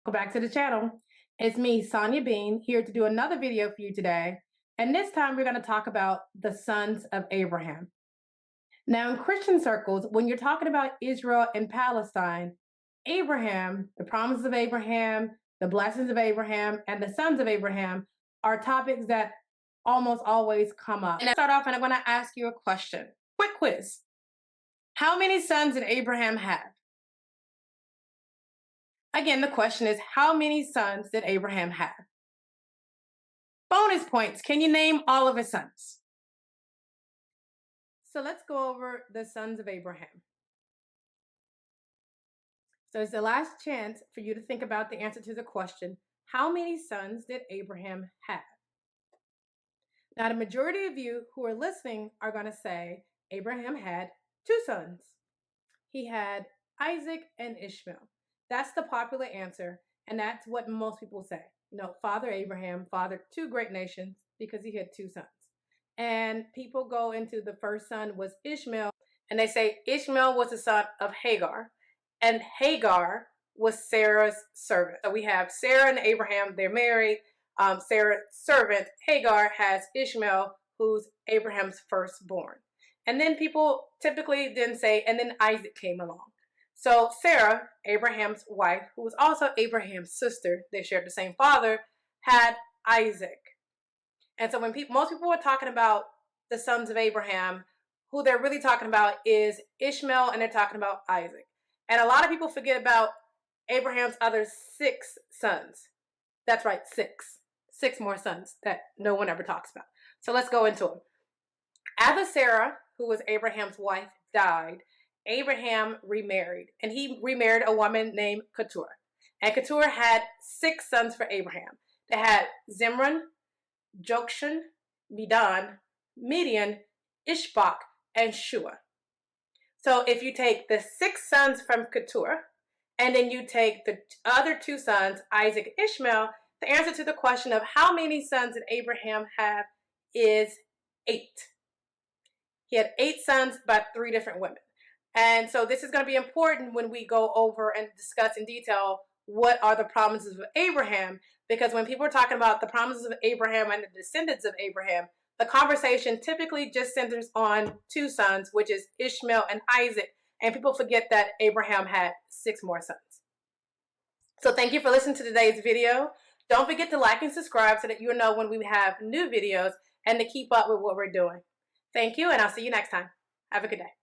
Welcome back to the channel. It's me, Sonia Bean, here to do another video for you today. And this time we're going to talk about the sons of Abraham. Now, in Christian circles, when you're talking about Israel and Palestine, Abraham, the promises of Abraham, the blessings of Abraham, and the sons of Abraham are topics that almost always come up. And I start off and I'm going to ask you a question. Quick quiz. How many sons did Abraham have? Again, the question is, how many sons did Abraham have? Bonus points. Can you name all of his sons? So let's go over the sons of Abraham. So it's the last chance for you to think about the answer to the question, how many sons did Abraham have? Now, the majority of you who are listening are going to say Abraham had two sons. He had Isaac and Ishmael. That's the popular answer, and that's what most people say. You know, Father Abraham fathered two great nations because he had two sons. And people go into the first son was Ishmael, and they say Ishmael was the son of Hagar, and Hagar was Sarah's servant. So we have Sarah and Abraham, they're married. Sarah's servant, Hagar, has Ishmael, who's Abraham's firstborn. And then people typically then say, and then Isaac came along. So Sarah, Abraham's wife, who was also Abraham's sister, they shared the same father, had Isaac. And so when most people are talking about the sons of Abraham, who they're really talking about is Ishmael, and they're talking about Isaac. And a lot of people forget about Abraham's other 6 sons. That's right, 6. 6 more sons that no one ever talks about. So let's go into them. After Sarah, who was Abraham's wife, died, Abraham remarried, and he remarried a woman named Keturah. And Keturah had 6 sons for Abraham. They had Zimran, Jokshan, Medan, Midian, Ishbak, and Shua. So if you take the 6 sons from Keturah, and then you take the other 2 sons, Isaac and Ishmael, the answer to the question of how many sons did Abraham have is 8. He had 8 sons by 3 different women. And so this is going to be important when we go over and discuss in detail what are the promises of Abraham, because when people are talking about the promises of Abraham and the descendants of Abraham, the conversation typically just centers on 2 sons, which is Ishmael and Isaac, and people forget that Abraham had 6 more sons. So thank you for listening to today's video. Don't forget to like and subscribe so that you'll know when we have new videos and to keep up with what we're doing. Thank you, and I'll see you next time. Have a good day.